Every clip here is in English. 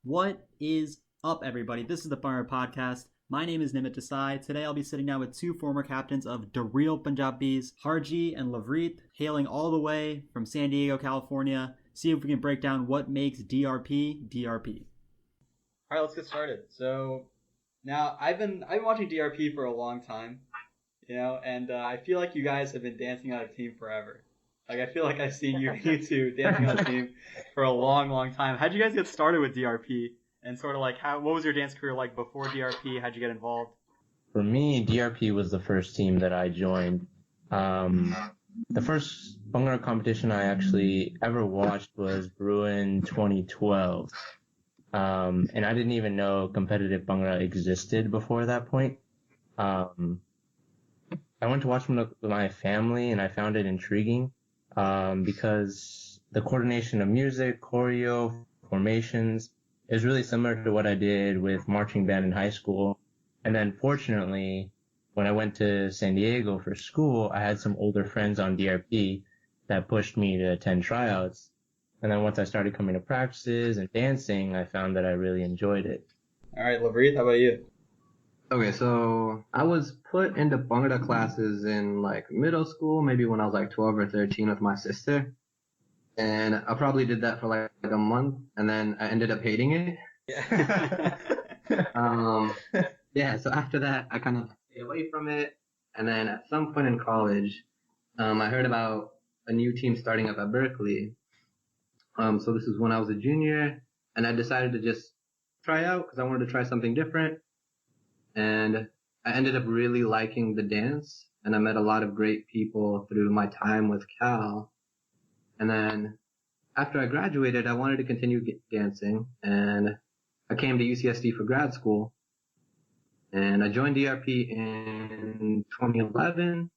What is up, everybody? This is the Bhangra Podcast. My name is Nimit Desai. Today I'll be sitting down with two former captains of the Real Punjabiz, Harji and Luvreet, hailing all the way from San Diego, California. See if we can break down what makes DRP DRP. All right, let's get started. So now I've been watching DRP for a long time, and I feel like you guys have been dancing on a team forever. Like, I feel like I've seen you two dancing on a team for a long, long time. How'd you guys get started with DRP? And sort of like, what was your dance career like before DRP? How'd you get involved? For me, DRP was the first team that I joined. The first Bhangra competition I actually ever watched was Bruin 2012. And I didn't even know competitive Bhangra existed before that point. I went to watch with my family and I found it intriguing. Because the coordination of music, choreo, formations is really similar to what I did with marching band in high school. And then fortunately, when I went to San Diego for school, I had some older friends on DRP that pushed me to attend tryouts. And then once I started coming to practices and dancing, I found that I really enjoyed it. All right, Luvreet, how about you? Okay, so I was put into Bhangra classes in like middle school, maybe when I was like 12 or 13 with my sister. And I probably did that for like a month, and then I ended up hating it. Yeah. Yeah, so after that, I kind of stayed away from it. And then at some point in college, I heard about a new team starting up at Berkeley. So this is when I was a junior, and I decided to just try out because I wanted to try something different. And I ended up really liking the dance, and I met a lot of great people through my time with Cal. And then after I graduated, I wanted to continue dancing, and I came to UCSD for grad school. And I joined DRP in 2011.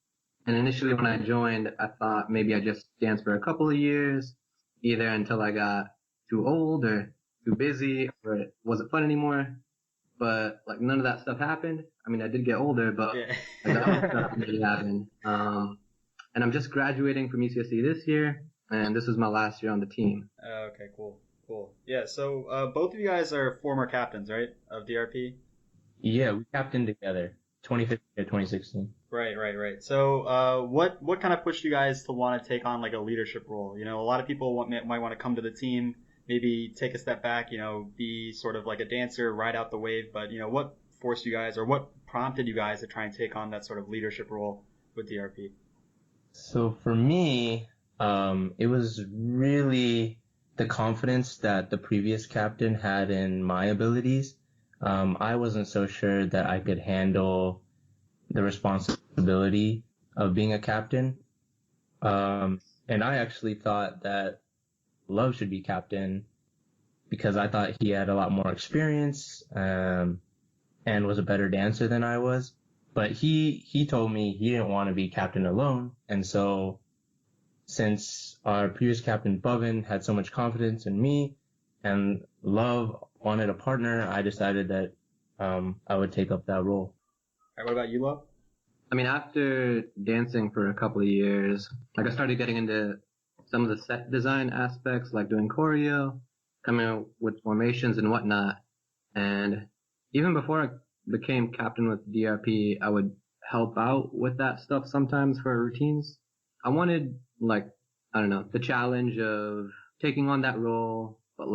And initially when I joined, I thought maybe I'd just dance for a couple of years, either until I got too old or too busy or it wasn't fun anymore. But like none of that stuff happened. I mean, I did get older, but that stuff didn't happen. And I'm just graduating from UCSD this year, and this is my last year on the team. Okay, cool. Yeah, so both of you guys are former captains, right, of DRP? Yeah, we captained together, 2015 to 2016. Right. So what kind of pushed you guys to want to take on like a leadership role? A lot of people might want to come to the team, maybe take a step back, be sort of like a dancer, ride out the wave. But, what forced you guys or what prompted you guys to try and take on that sort of leadership role with DRP? So for me, it was really the confidence that the previous captain had in my abilities. I wasn't so sure that I could handle the responsibility of being a captain. And I actually thought that Luv should be captain because I thought he had a lot more experience and was a better dancer than I was. But he told me he didn't want to be captain alone. And so since our previous captain, Bhavin, had so much confidence in me and Luv wanted a partner, I decided that I would take up that role. All right, what about you, Luv? I mean, after dancing for a couple of years, like I started getting into some of the set design aspects, like doing choreo, coming up with formations and whatnot. And even before I became captain with DRP, I would help out with that stuff sometimes for routines. I wanted, the challenge of taking on that role, but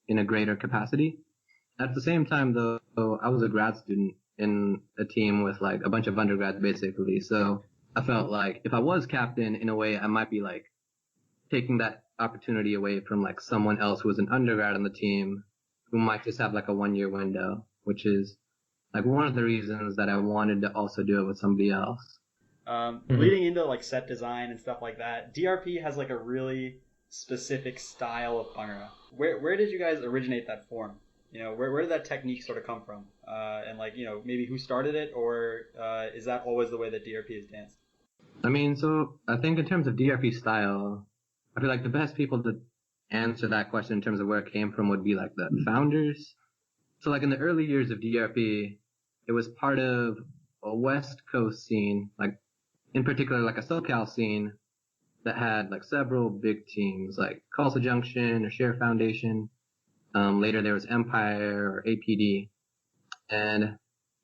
in a greater capacity. At the same time, though, I was a grad student in a team with a bunch of undergrads basically. So I felt like if I was captain, in a way, I might be taking that opportunity away from someone else who was an undergrad on the team who might just have a 1-year window, which is one of the reasons that I wanted to also do it with somebody else. Leading into set design and stuff like that, DRP has a really specific style of Bhangra. Where did you guys originate that form? Where did that technique sort of come from? And maybe who started it, or is that always the way that DRP is danced? I mean, so I think in terms of DRP style, I feel like the best people to answer that question in terms of where it came from would be the founders. So in the early years of DRP, it was part of a West Coast scene, in particular a SoCal scene that had several big teams like Tulsa Junction or Share Foundation. Later there was Empire or APD. And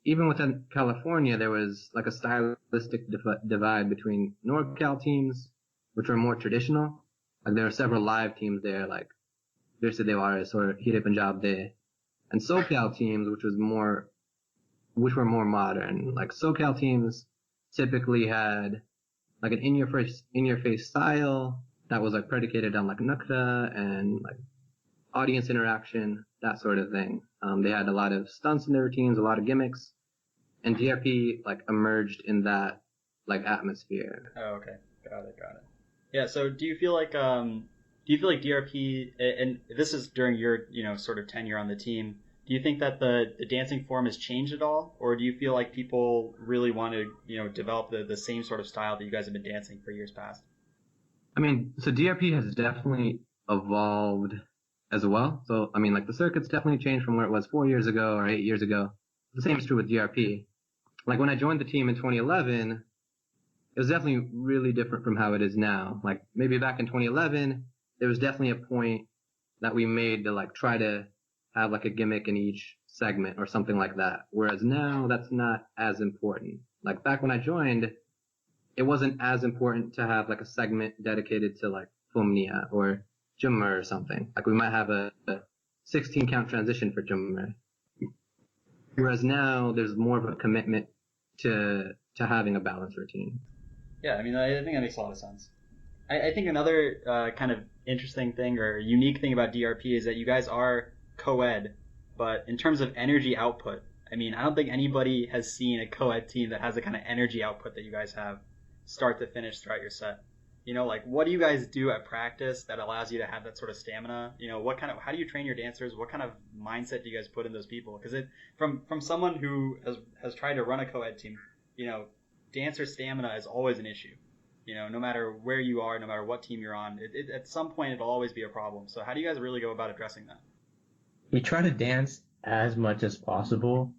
even within California, there was like a stylistic divide between NorCal teams, which were more traditional. Like there were several live teams there, like Virse de Varis or Hire Punjab De, and SoCal teams, which were more modern. Like SoCal teams typically had like an in-your-face style that was like predicated on like nukta and like audience interaction, that sort of thing. They had a lot of stunts in their routines, a lot of gimmicks, and DRP like emerged in that like atmosphere. Oh, okay, got it. Yeah. So do you feel like DRP, and this is during your sort of tenure on the team, do you think that the dancing form has changed at all, or do you feel like people really want to develop the same sort of style that you guys have been dancing for years past? I mean, so DRP has definitely evolved as well. So, I mean, like the circuit's definitely changed from where it was 4 years ago or 8 years ago. The same is true with DRP. Like when I joined the team in 2011, it was definitely really different from how it is now. Like maybe back in 2011, there was definitely a point that we made to like try to have like a gimmick in each segment or something like that. Whereas now that's not as important. Like back when I joined, it wasn't as important to have like a segment dedicated to like Fumnia or Jummer or something. Like we might have a 16 count transition for Jummer. Whereas now there's more of a commitment to having a balanced routine. Yeah, I mean, I think that makes a lot of sense. I think another kind of interesting thing or unique thing about DRP is that you guys are co-ed, but in terms of energy output, I mean, I don't think anybody has seen a co-ed team that has the kind of energy output that you guys have start to finish throughout your set. Like what do you guys do at practice that allows you to have that sort of stamina? How do you train your dancers? What kind of mindset do you guys put in those people? Because from someone who has tried to run a co-ed team, dancer stamina is always an issue. No matter where you are, no matter what team you're on, at some point it'll always be a problem. So how do you guys really go about addressing that? We try to dance as much as possible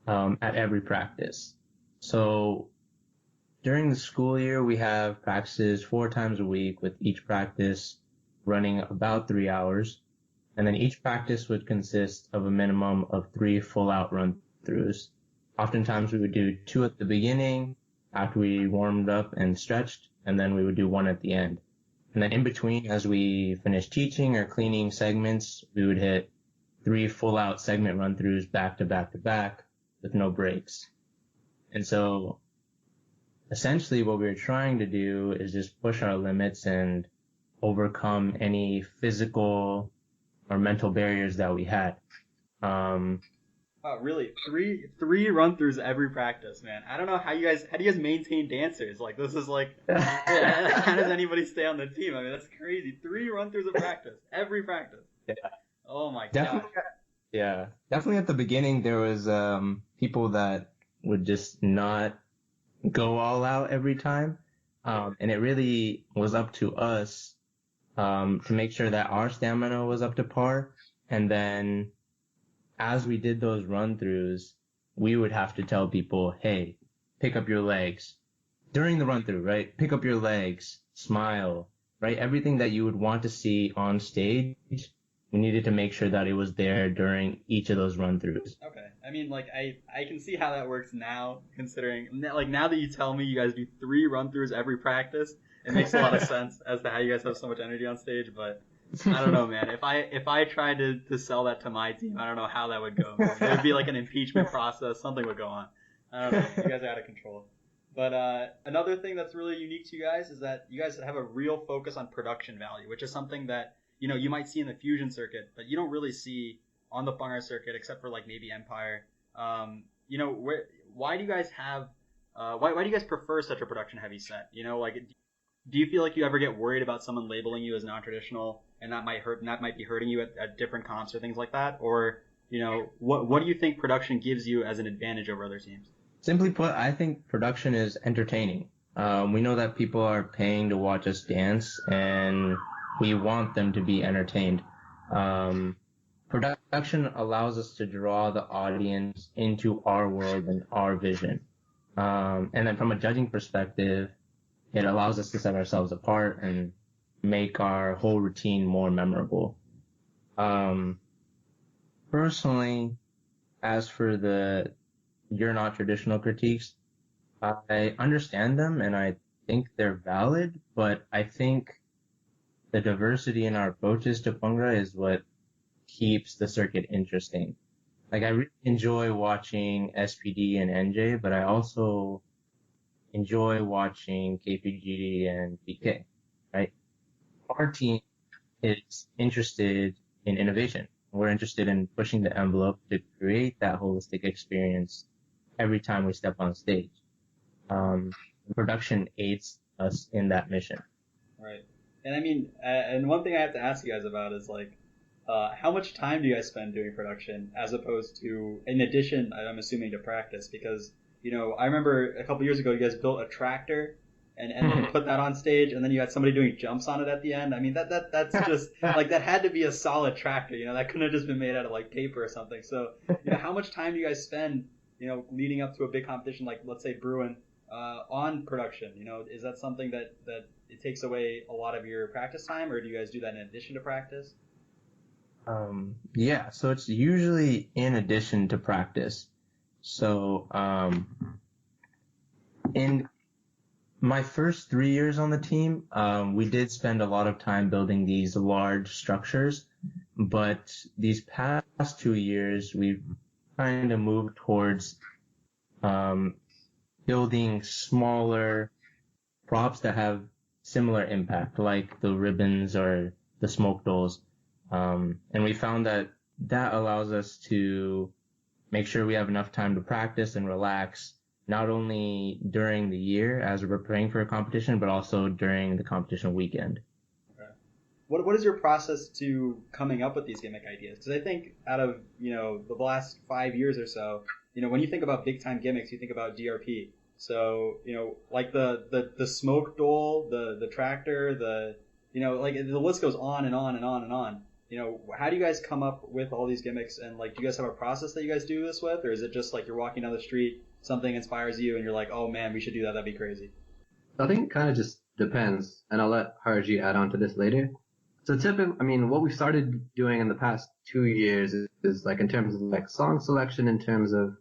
at every practice. So during the school year, we have practices 4 times a week, with each practice running about 3 hours. And then each practice would consist of a minimum of 3 full-out run-throughs. Oftentimes we would do 2 at the beginning after we warmed up and stretched, and then we would do 1 at the end. And then in between, as we finished teaching or cleaning segments, we would hit 3 full-out segment run-throughs back to back to back with no breaks. And so essentially what we were trying to do is just push our limits and overcome any physical or mental barriers that we had. Wow, really? Three run-throughs every practice, man. I don't know how do you guys maintain dancers? Like, this is like, how does anybody stay on the team? I mean, that's crazy. 3 run-throughs of practice, every practice. Yeah. Oh my definitely, god. Yeah. Definitely at the beginning, there was people that would just not go all out every time. And it really was up to us to make sure that our stamina was up to par. And then as we did those run-throughs, we would have to tell people, hey, pick up your legs. During the run-through, right? Pick up your legs, smile, right? Everything that you would want to see on stage, we needed to make sure that it was there during each of those run-throughs. Okay. I mean, like, I can see how that works now, considering, like, now that you tell me you guys do 3 run-throughs every practice, it makes a lot of sense as to how you guys have so much energy on stage, but I don't know, man. If I tried to sell that to my team, I don't know how that would go. There would be like an impeachment process. Something would go on. I don't know. You guys are out of control. But another thing that's really unique to you guys is that you guys have a real focus on production value, which is something that you might see in the fusion circuit, but you don't really see on the Bhangra circuit, except for like maybe Empire. Why do you guys have? Why do you guys prefer such a production heavy set? Do you feel like you ever get worried about someone labeling you as non-traditional, and that might be hurting you at different comps or things like that? Or, what do you think production gives you as an advantage over other teams? Simply put, I think production is entertaining. We know that people are paying to watch us dance, and we want them to be entertained. Production allows us to draw the audience into our world and our vision. And then from a judging perspective, it allows us to set ourselves apart and make our whole routine more memorable. personally, as for the you're not traditional critiques, I understand them and I think they're valid, but I think the diversity in our approaches to Bhangra is what keeps the circuit interesting. Like, I really enjoy watching SPD and NJ, but I also enjoy watching KPGD and PK, right? Our team is interested in innovation. We're interested in pushing the envelope to create that holistic experience every time we step on stage. Production aids us in that mission. Right. And I mean, and one thing I have to ask you guys about is like, how much time do you guys spend doing production as opposed to, in addition, I'm assuming, to practice? Because, you know, I remember a couple years ago you guys built a tractor and then put that on stage, and then you had somebody doing jumps on it at the end. I mean, that's just, like, that had to be a solid tractor, you know, that couldn't have just been made out of, like, paper or something. So, you know, how much time do you guys spend, you know, leading up to a big competition like, let's say, Bruin, on production? You know, is that something that it takes away a lot of your practice time, or do you guys do that in addition to practice? Yeah, so it's usually in addition to practice. So, in my first 3 years on the team, we did spend a lot of time building these large structures, but these past 2 years, we've kind of moved towards, building smaller props that have similar impact, like the ribbons or the smoke dolls. And we found that allows us to make sure we have enough time to practice and relax, not only during the year as we're preparing for a competition, but also during the competition weekend. Okay. What is your process to coming up with these gimmick ideas? Because I think out of, you know, the last 5 years or so, you know, when you think about big time gimmicks, you think about DRP. So, you know, like the smoke dole, the tractor, you know, like the list goes on and on and on and on. You know, how do you guys come up with all these gimmicks? And like, do you guys have a process that you guys do this with? Or is it just like you're walking down the street, something inspires you and you're like, oh man, we should do that. That'd be crazy. I think it kind of just depends. And I'll let Harji add on to this later. So typically, I mean, what we started doing in the past 2 years is like in terms of like song selection, in terms of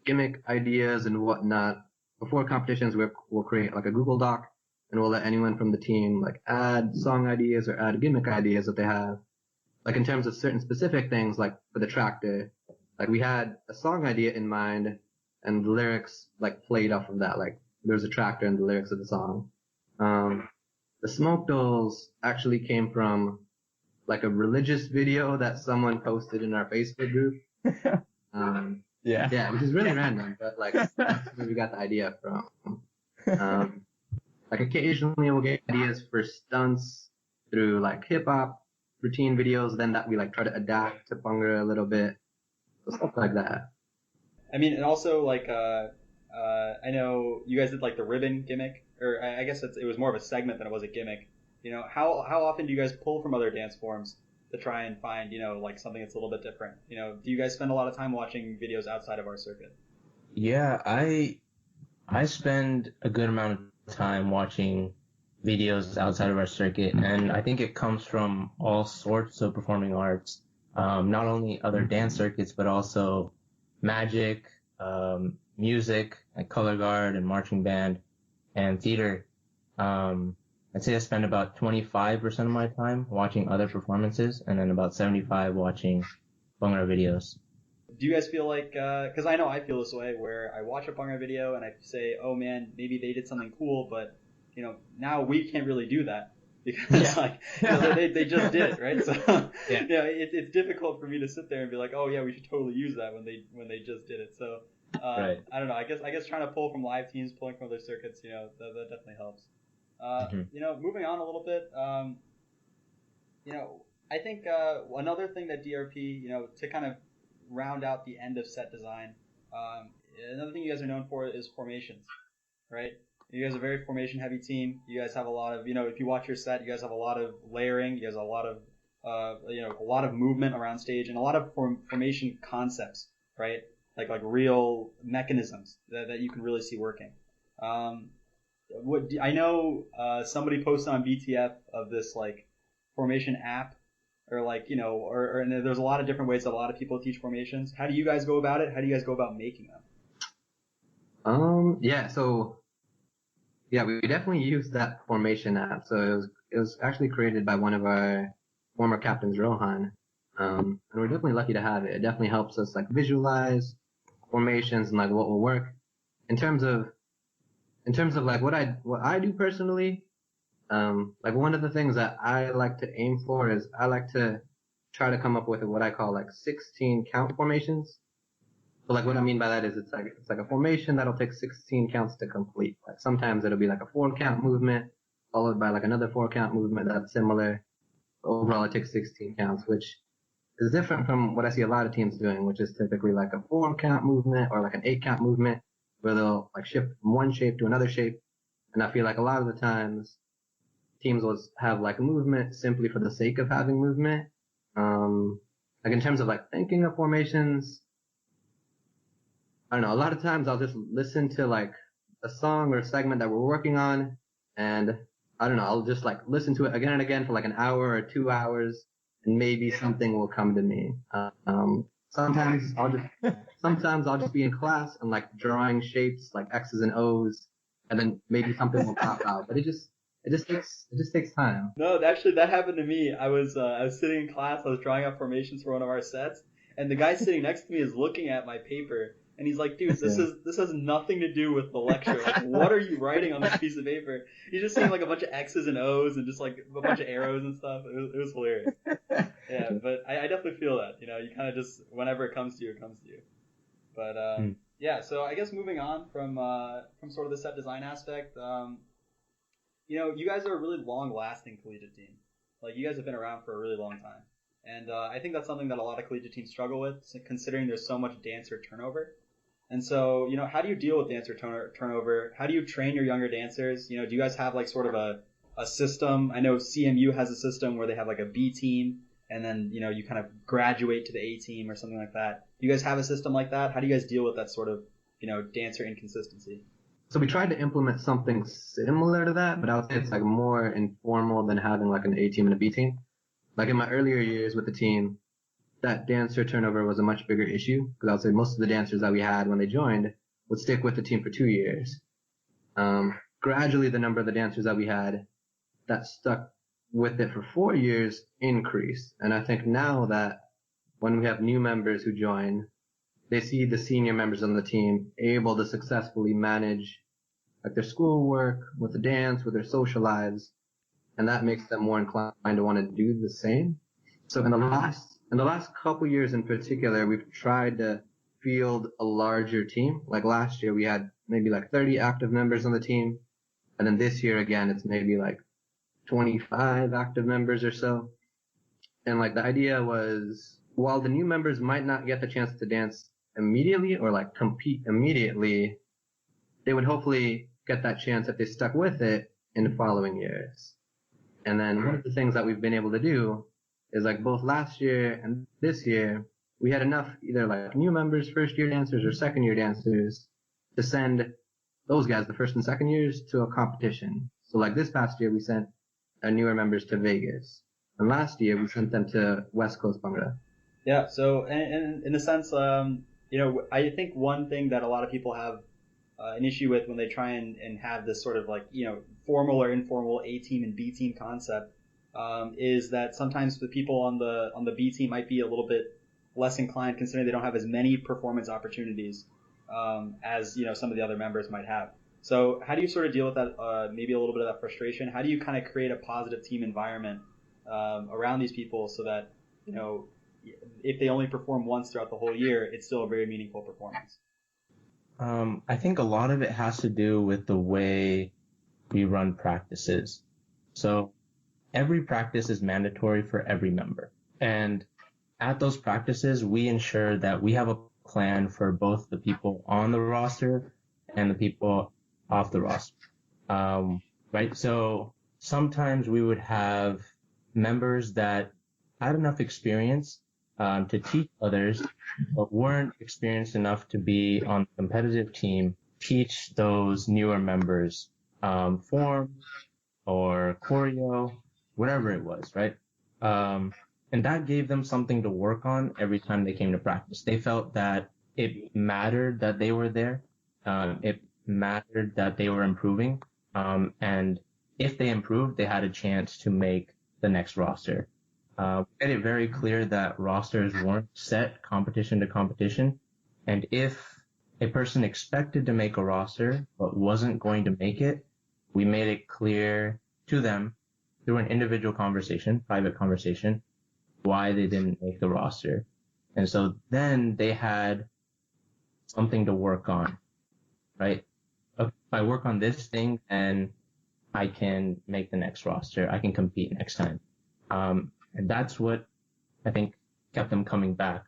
gimmick ideas and whatnot. Before competitions, we'll create like a Google Doc and we'll let anyone from the team like add song ideas or add gimmick ideas that they have. Like in terms of certain specific things, like for the tractor, like we had a song idea in mind and the lyrics like played off of that. Like there's a tractor and the lyrics of the song. The smoke dolls actually came from like a religious video that someone posted in our Facebook group. Yeah, which is really random, but like that's where we got the idea from. Like occasionally we'll get ideas for stunts through like hip hop routine videos, then that we like try to adapt to Bhangra a little bit, so stuff like that. I mean, and also like I know you guys did like the ribbon gimmick, or I guess it was more of a segment than it was a gimmick. You know, how often do you guys pull from other dance forms to try and find, you know, like something that's a little bit different? You know, do you guys spend a lot of time watching videos outside of our circuit? Yeah, I spend a good amount of time watching videos outside of our circuit, and I think it comes from all sorts of performing arts, not only other dance circuits, but also magic, music, like color guard and marching band, and theater. I'd say I spend about 25% of my time watching other performances, and then about 75 watching Bhangra videos. Do you guys feel like, because I know I feel this way, where I watch a Bhangra video and I say, oh man, maybe they did something cool, but you know, now we can't really do that because like you know, they just did it, right? So Yeah. you know, it's difficult for me to sit there and be like, oh yeah, we should totally use that when they just did it. So Right. I don't know. I guess trying to pull from live teams, pulling from other circuits, you know, that definitely helps. You know, moving on a little bit, you know, I think another thing that DRP, you know, to kind of round out the end of set design, another thing you guys are known for is formations, right? You guys are a very formation heavy team. You guys have a lot of, you know, if you watch your set, you guys have a lot of layering. You guys have a lot of, you know, a lot of movement around stage and a lot of formation concepts, right? Like real mechanisms that you can really see working. I know somebody posted on BTF of this like formation app or like, and there's a lot of different ways that a lot of people teach formations. How do you guys go about it? How do you guys go about making them? We definitely used that formation app. So it was actually created by one of our former captains, Rohan. And we're definitely lucky to have it. It definitely helps us like visualize formations and like what will work. In terms of like what I do personally, like one of the things that I like to aim for is I like to try to come up with what I call like 16 count formations. So like what I mean by that is it's like a formation that'll take 16 counts to complete. Like sometimes it'll be like a 4 count movement followed by like another 4 count movement that's similar. Overall it takes 16 counts, which is different from what I see a lot of teams doing, which is typically like a 4 count movement or like an 8 count movement where they'll like shift from one shape to another shape. And I feel like a lot of the times teams will have like a movement simply for the sake of having movement. Like in terms of like thinking of formations, I don't know, a lot of times I'll just listen to like a song or a segment that we're working on, and I don't know, I'll just like listen to it again and again for like an hour or 2 hours, and maybe something will come to me. Sometimes I'll just be in class and like drawing shapes like X's and O's, and then maybe something will pop out. But it just takes time. No, actually, that happened to me. I was sitting in class. I was drawing out formations for one of our sets, and the guy sitting next to me is looking at my paper, and he's like, "Dude, this has nothing to do with the lecture. Like, what are you writing on this piece of paper?" He's just seeing like a bunch of X's and O's and just like a bunch of arrows and stuff. It was hilarious. Yeah, but I definitely feel that. You kind of just whenever it comes to you, it comes to you. But yeah, so I guess moving on from sort of the set design aspect. You guys are a really long-lasting collegiate team. Like, you guys have been around for a really long time. And I think that's something that a lot of collegiate teams struggle with, considering there's so much dancer turnover. And so, how do you deal with dancer turnover? How do you train your younger dancers? Do you guys have, like, sort of a system? I know CMU has a system where they have, like, a B team, and then, you kind of graduate to the A team or something like that. Do you guys have a system like that? How do you guys deal with that sort of, dancer inconsistency? So we tried to implement something similar to that, but I would say it's like more informal than having like an A team and a B team. Like in my earlier years with the team, that dancer turnover was a much bigger issue because I would say most of the dancers that we had when they joined would stick with the team for 2 years. Gradually, the number of the dancers that we had that stuck with it for 4 years increased. And I think now that when we have new members who join, they see the senior members on the team able to successfully manage like their schoolwork, with the dance, with their social lives, and that makes them more inclined to want to do the same. So in the last couple years in particular, we've tried to field a larger team. Like last year, we had maybe like 30 active members on the team, and then this year again, it's maybe like 25 active members or so. And like the idea was, while the new members might not get the chance to dance immediately or like compete immediately, they would hopefully get that chance if they stuck with it in the following years. And then one of the things that we've been able to do is like both last year and this year, we had enough either like new members, first year dancers or second year dancers to send those guys, the first and second years, to a competition. So like this past year, we sent our newer members to Vegas. And last year, we sent them to West Coast Bhangra. Yeah, so and in a sense, I think one thing that a lot of people have an issue with when they try and have this sort of like, formal or informal A team and B team concept is that sometimes the people on the B team might be a little bit less inclined, considering they don't have as many performance opportunities as some of the other members might have. So how do you sort of deal with that, maybe a little bit of that frustration? How do you kind of create a positive team environment around these people so that, if they only perform once throughout the whole year, it's still a very meaningful performance? I think a lot of it has to do with the way we run practices. So every practice is mandatory for every member. And at those practices, we ensure that we have a plan for both the people on the roster and the people off the roster. Right? So sometimes we would have members that had enough experience to teach others, but weren't experienced enough to be on a competitive team, teach those newer members form or choreo, whatever it was, right? And that gave them something to work on every time they came to practice. They felt that it mattered that they were there. It mattered that they were improving. And if they improved, they had a chance to make the next roster. Made it very clear that rosters weren't set competition to competition. And if a person expected to make a roster but wasn't going to make it, we made it clear to them through an individual conversation, private conversation, why they didn't make the roster. And so then they had something to work on, right? If I work on this thing, then I can make the next roster. I can compete next time. And that's what I think kept them coming back.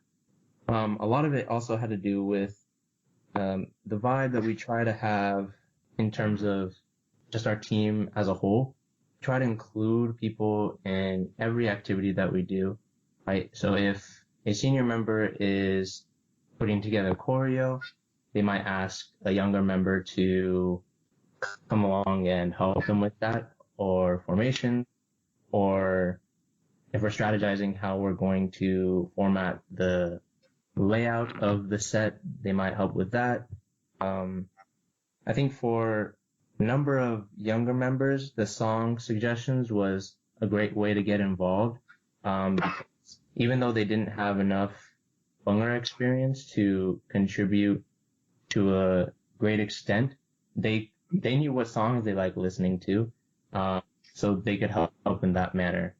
A lot of it also had to do with the vibe that we try to have in terms of just our team as a whole. Try to include people in every activity that we do, right? So if a senior member is putting together choreo, they might ask a younger member to come along and help them with that, or formation, or if we're strategizing how we're going to format the layout of the set, they might help with that. I think for a number of younger members, the song suggestions was a great way to get involved. Because even though they didn't have enough Bhangra experience to contribute to a great extent, they knew what songs they like listening to, so they could help in that manner.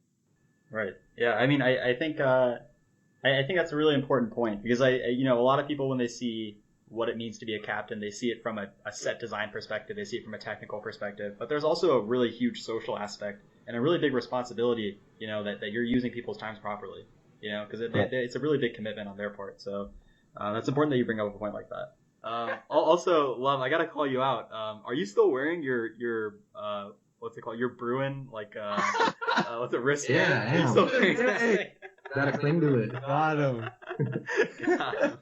Right. Yeah. I mean, I think that's a really important point, because a lot of people, when they see what it means to be a captain, they see it from a set design perspective, they see it from a technical perspective, but there's also a really huge social aspect and a really big responsibility, that you're using people's times properly, because it's a really big commitment on their part. So that's important that you bring up a point like that. Also, Luv, I gotta call you out. Are you still wearing your what's it called? Your Bruin, what's it, wristband? Yeah, Are you still wearing that thing? Gotta cling to it. Got him. Got him.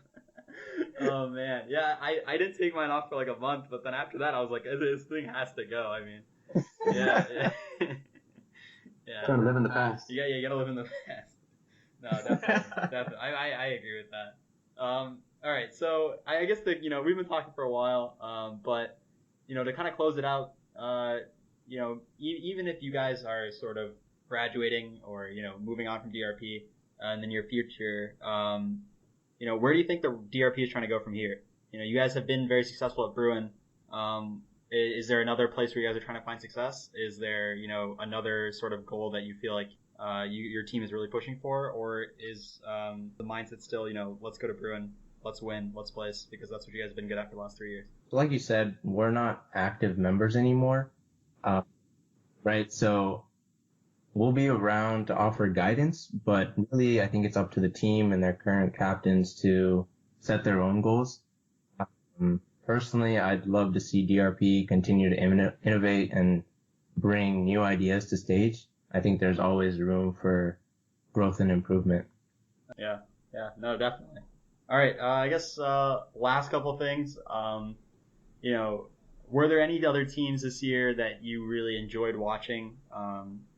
Oh man, yeah. I didn't take mine off for like a month, but then after that, I was like, this thing has to go. I mean, yeah. Yeah. Trying to live in the past. Yeah, you gotta live in the past. No, definitely. I agree with that. All right, so I guess we've been talking for a while, but to kind of close it out, even if you guys are sort of graduating or moving on from DRP in the near future, where do you think the DRP is trying to go from here? You guys have been very successful at Bruin. Is there another place where you guys are trying to find success? Is there another sort of goal that you feel like your team is really pushing for, or is the mindset still let's go to Bruin, let's win, let's place, because that's what you guys have been good at for the last 3 years? Like you said, we're not active members anymore, right? So we'll be around to offer guidance, but really I think it's up to the team and their current captains to set their own goals. Personally, I'd love to see DRP continue to innovate and bring new ideas to stage. I think there's always room for growth and improvement. Yeah, no, definitely. All right, I guess last couple things. Were there any other teams this year that you really enjoyed watching,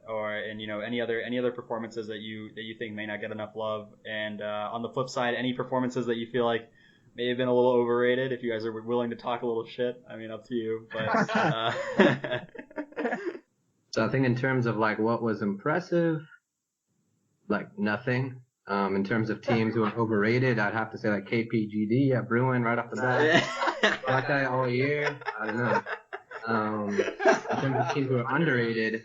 any other performances that you think may not get enough love? And on the flip side, any performances that you feel like may have been a little overrated? If you guys are willing to talk a little shit, I mean, up to you. But so I think in terms of what was impressive, nothing. In terms of teams who are overrated, I'd have to say KPGD at Bruin right off the bat. I like that all year. I don't know. In terms of teams who are underrated,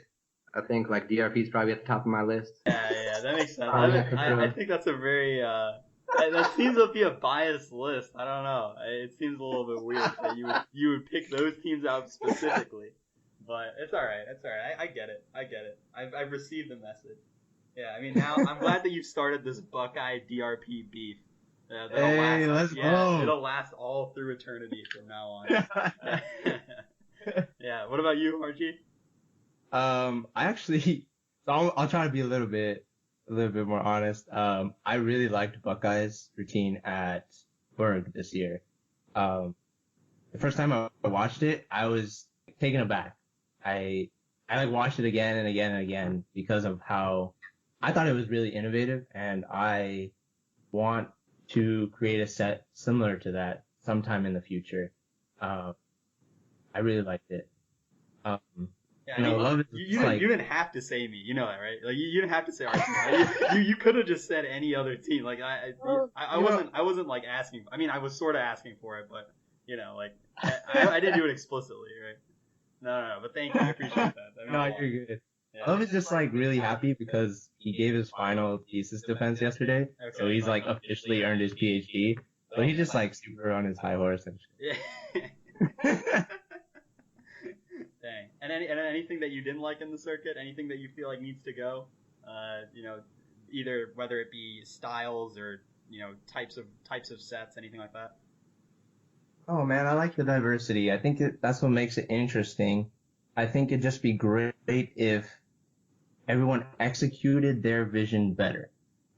I think DRP is probably at the top of my list. Yeah, that makes sense. I think that's a very that seems to be a biased list. I don't know. It seems a little bit weird that you would pick those teams out specifically, but it's all right. I get it. I've received the message. Yeah, I mean, now I'm glad that you've started this Buckeye DRP beef. Let's go. It'll last all through eternity from now on. Yeah. What about you, Harji? I'll try to be a little bit more honest. I really liked Buckeye's routine at Berg this year. The first time I watched it, I was taken aback. I watched it again and again and again because of how I thought it was really innovative, and I want to create a set similar to that sometime in the future. I really liked it. Yeah, Love is you didn't have to say me. You know that, right? Like you didn't have to say Arsenal. you could have just said any other team. Like I wasn't like asking. I mean, I was sort of asking for it, but like I didn't do it explicitly, right? No. But thank you. I appreciate that. No, you're good. Yeah. Love is just like really happy because he gave his final thesis defense yesterday, so he's like officially earned his PhD. So he's just like super on his high horse and shit. Yeah. Dang. And anything that you didn't like in the circuit? Anything that you feel like needs to go? Either whether it be styles or types of sets, anything like that. Oh man, I like the diversity. I think that's what makes it interesting. I think it'd just be great if everyone executed their vision better,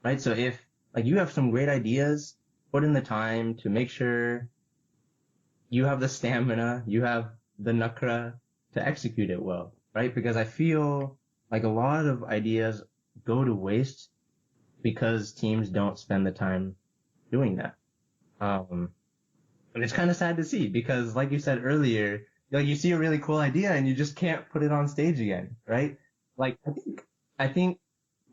right? So if like you have some great ideas, put in the time to make sure you have the stamina, you have the nakra to execute it well, right? Because I feel like a lot of ideas go to waste because teams don't spend the time doing that. And it's kind of sad to see because like you said earlier, like you see a really cool idea and you just can't put it on stage again, right? Like I think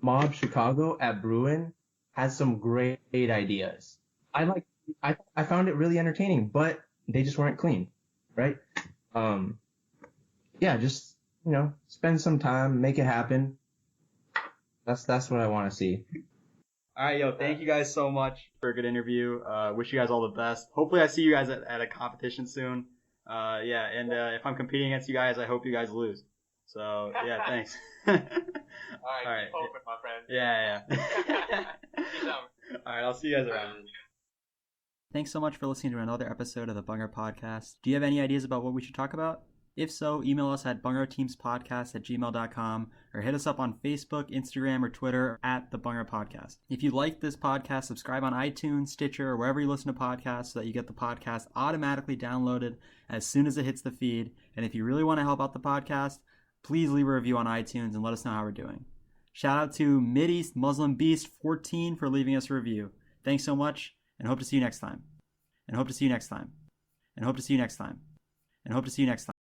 Mob Chicago at Bruin has some great ideas. I found it really entertaining, but they just weren't clean, right? Yeah, just spend some time, make it happen. That's what I want to see. All right, thank you guys so much for a good interview. Wish you guys all the best. Hopefully I see you guys at a competition soon. If I'm competing against you guys, I hope you guys lose. So, yeah, thanks. All right. Keep hoping, my friend. Yeah. All right, I'll see you guys around. Thanks so much for listening to another episode of the Bhangra Podcast. Do you have any ideas about what we should talk about? If so, email us at bhangrateamspodcast@gmail.com or hit us up on Facebook, Instagram, or Twitter at the Bhangra Podcast. If you like this podcast, subscribe on iTunes, Stitcher, or wherever you listen to podcasts so that you get the podcast automatically downloaded as soon as it hits the feed. And if you really want to help out the podcast, please leave a review on iTunes and let us know how we're doing. Shout out to Mideast Muslim Beast 14 for leaving us a review. Thanks so much, and hope to see you next time. And hope to see you next time. And hope to see you next time. And hope to see you next time.